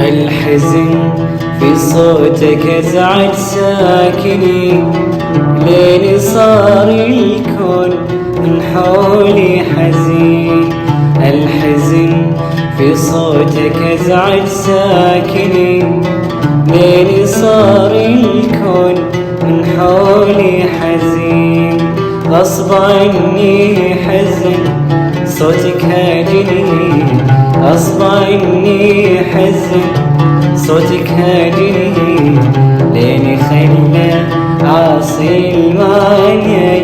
الحزن في صوتك ازعج ساكني، ليلي صار الكون من حولي حزين. الحزن في صوتك ازعج ساكني، ليلي صار الكون من حولي حزين. غصب عني حزن صوتك هاجني، غصب عني حزن صوتك هاجني، ليني خلى عاصي المانيا